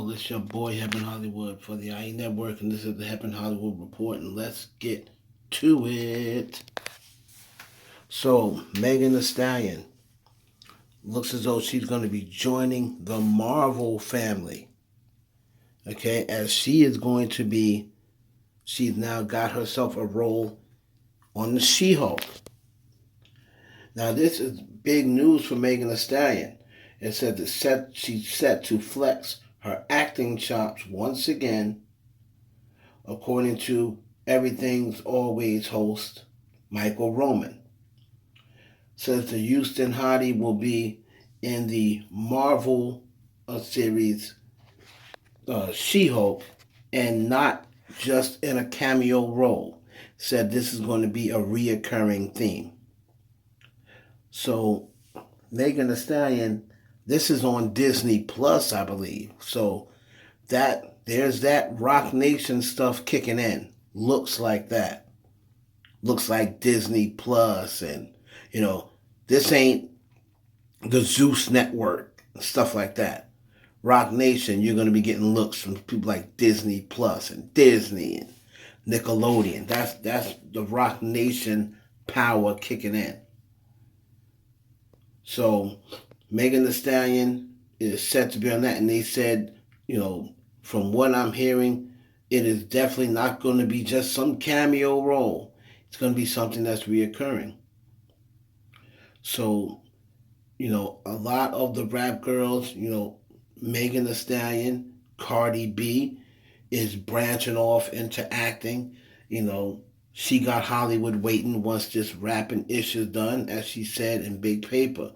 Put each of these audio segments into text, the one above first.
y'all. It's your boy Heaven Hollywood for the IE Network, and this is the Heaven Hollywood Report, and let's get to it. So, Megan Thee Stallion looks as though she's going to be joining the Marvel family. Okay, as she's now got herself a role on the She-Hulk. Now, this is big news for Megan Thee Stallion. It said that she's set to flex her acting chops once again, according to Everything's Always host Michael Roman. Says the Houston hottie will be in the Marvel series She-Hulk and not just in a cameo role. Said this is going to be a reoccurring theme. So Megan Thee Stallion, this is on Disney Plus, I believe. So there's that Rock Nation stuff kicking in. Looks like that. Looks like Disney Plus, and this ain't the Zeus Network, stuff like that. Rock Nation, you're gonna be getting looks from people like Disney Plus and Disney and Nickelodeon. That's the Rock Nation power kicking in. So Megan Thee Stallion is set to be on that, and they said, from what I'm hearing, it is definitely not going to be just some cameo role. It's going to be something that's reoccurring. So, a lot of the rap girls, Megan Thee Stallion, CardiB is branching off into acting. She got Hollywood waiting once this rapping ish is done, as she said in Big Paper.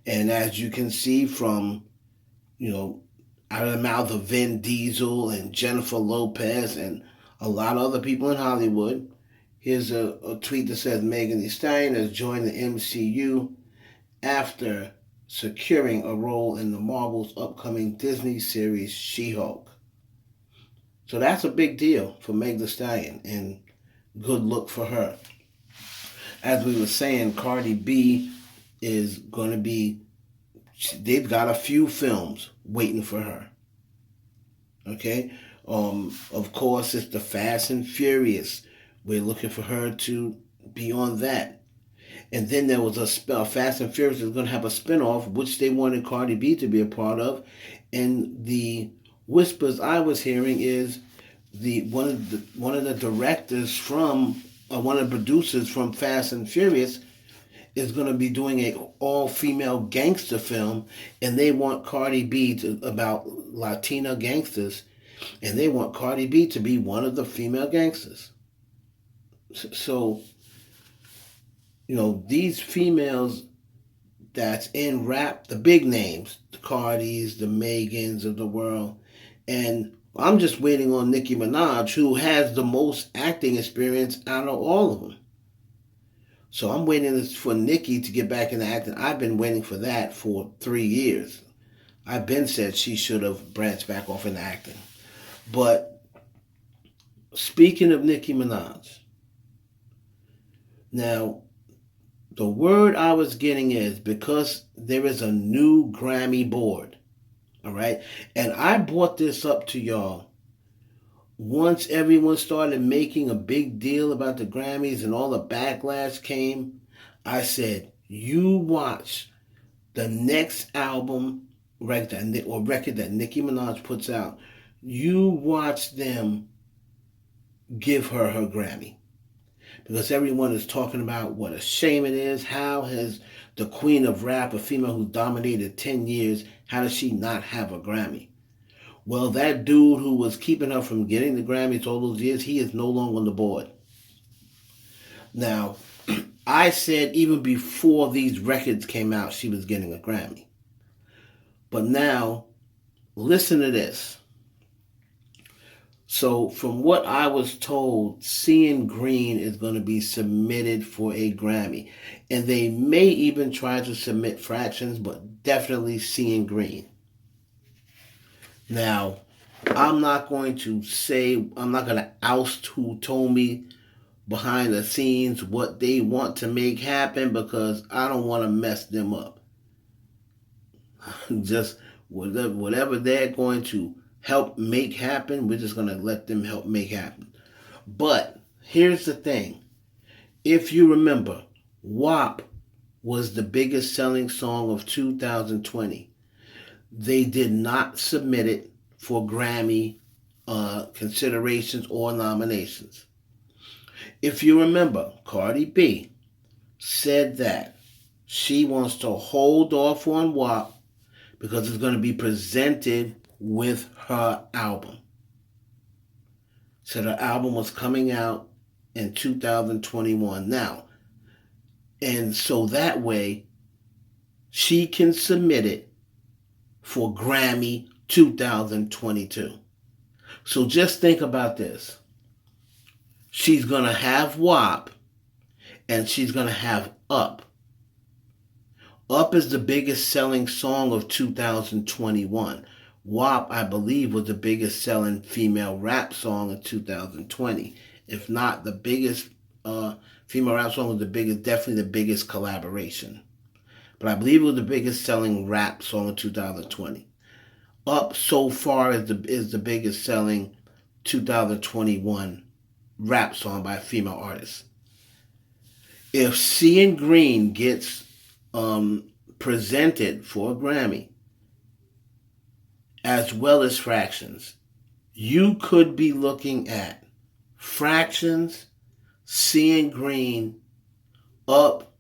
And as you can see from, out of the mouth of Vin Diesel and Jennifer Lopez and a lot of other people in Hollywood, here's a tweet that says Megan Thee Stallion has joined the MCU after securing a role in the Marvel's upcoming Disney series She-Hulk. So that's a big deal for Megan Thee Stallion, and good look for her. As we were saying, CardiB is going to be, they've got a few films waiting for her. Okay? Of course, it's the Fast and Furious. We're looking for her to be on that. And then there was Fast and Furious is going to have a spinoff, which they wanted CardiB to be a part of. And the whispers I was hearing is one of the directors from one of the producers from Fast and Furious is going to be doing a all-female gangster film, and they want CardiB about Latina gangsters, and they want CardiB to be one of the female gangsters. So, these females that's in rap, the big names, the Cardis, the Megans of the world, and I'm just waiting on Nicki Minaj, who has the most acting experience out of all of them. So I'm waiting for Nicki to get back into acting. I've been waiting for that for 3 years. I've been said she should have branched back off into acting. But speaking of Nicki Minaj, now the word I was getting is because there is a new Grammy board. All right. And I brought this up to y'all once everyone started making a big deal about the Grammys and all the backlash came. I said, you watch the next album record that Nicki Minaj puts out. You watch them give her Grammy. Because everyone is talking about what a shame it is. How has the queen of rap, a female who dominated 10 years, how does she not have a Grammy? Well, that dude who was keeping her from getting the Grammys all those years, he is no longer on the board. Now, I said even before these records came out, she was getting a Grammy. But now, listen to this. So, from what I was told, Seeing Green is going to be submitted for a Grammy. And they may even try to submit Fractions, but definitely Seeing Green. Now, I'm not going to oust who told me behind the scenes what they want to make happen, because I don't want to mess them up. Just whatever they're going to help make happen, we're just going to let them help make happen. But here's the thing. If you remember, WAP was the biggest selling song of 2020. They did not submit it for Grammy considerations or nominations. If you remember, CardiB said that she wants to hold off on WAP because it's going to be presented with her album. Said her album was coming out in 2021 now. And so that way, she can submit it for Grammy 2022. So just think about this. She's going to have WAP and she's going to have Up. Up is the biggest selling song of 2021. WAP, I believe, was the biggest selling female rap song of 2020. If not the biggest female rap song, was definitely the biggest collaboration. But I believe it was the biggest selling rap song of 2020. Up so far is the biggest selling 2021 rap song by a female artist. If Seeing Green gets presented for a Grammy, as well as Fractions, you could be looking at Fractions, Seeing Green, Up,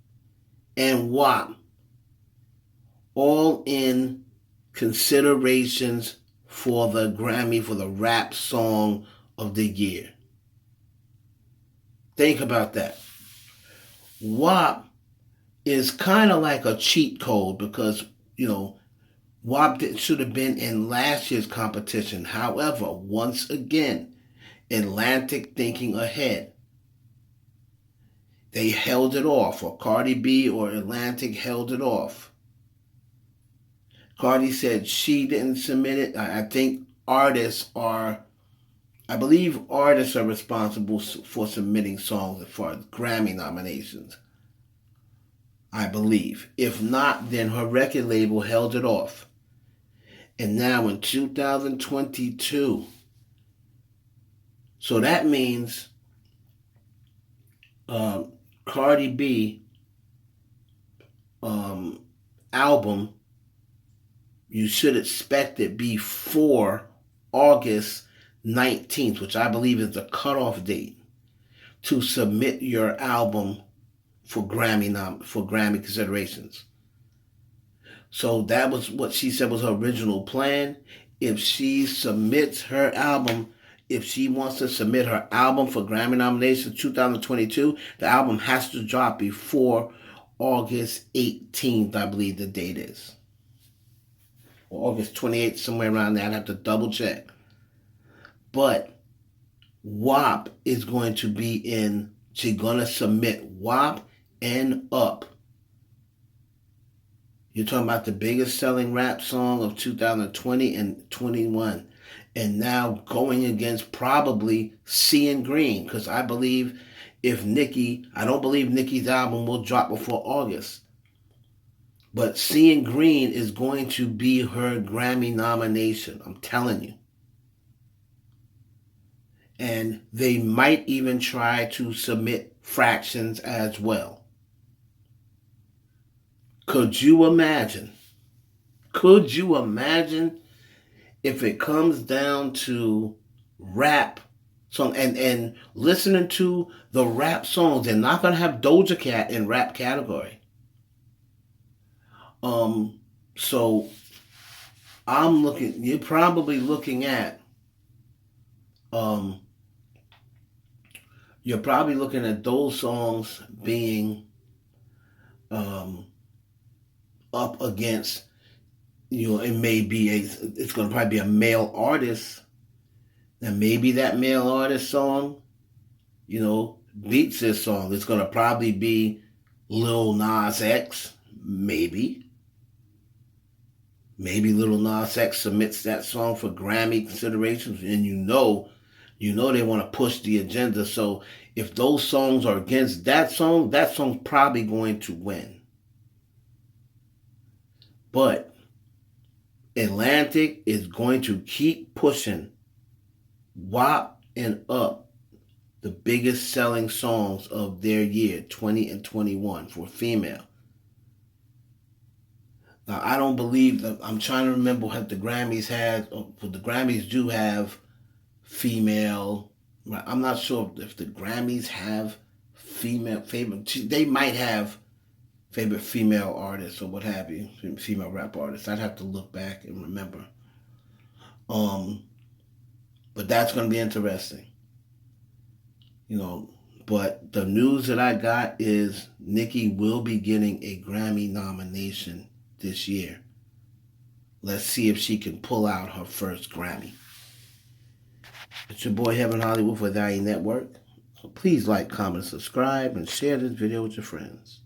and WAP all in considerations for the Grammy for the rap song of the year. Think about that. WAP is kind of like a cheat code because, WAP should have been in last year's competition. However, once again, Atlantic thinking ahead. They held it off, or CardiB or Atlantic held it off. Cardi said she didn't submit it. I believe artists are responsible for submitting songs as far as Grammy nominations. I believe. If not, then her record label held it off. And now in 2022, so that means CardiB album, you should expect it before August 19th, which I believe is the cutoff date to submit your album for Grammy considerations. So that was what she said was her original plan. If she submits her album, if she wants to submit her album for Grammy nominations 2022, the album has to drop before August 18th, I believe the date is. Or August 28th, somewhere around there. I'd have to double check. But WAP is going to be she's going to submit WAP and Up. You're talking about the biggest selling rap song of 2020 and 21. And now going against probably Seeing Green. Because I believe I don't believe Nicki's album will drop before August. But Seeing Green is going to be her Grammy nomination. I'm telling you. And they might even try to submit Fractions as well. Could you imagine if it comes down to rap song and listening to the rap songs? They're not going to have Doja Cat in rap category. So you're probably looking at those songs being up against, it's going to probably be a male artist. And maybe that male artist song, beats this song. It's going to probably be Lil Nas X, maybe. Maybe Lil Nas X submits that song for Grammy considerations, and you know they want to push the agenda. So if those songs are against that song's probably going to win. But Atlantic is going to keep pushing WAP and Up, the biggest selling songs of their year, 20 and 21, for female. Now, I don't believe that. I'm trying to remember what the Grammys had. The Grammys do have female. I'm not sure if the Grammys have female favorite. They might have favorite female artists or what have you, female rap artists. I'd have to look back and remember. But that's going to be interesting. But the news that I got is Nicki will be getting a Grammy nomination this year. Let's see if she can pull out her first Grammy. It's your boy Heaven Hollywood for Value Network. So please like, comment, subscribe, and share this video with your friends.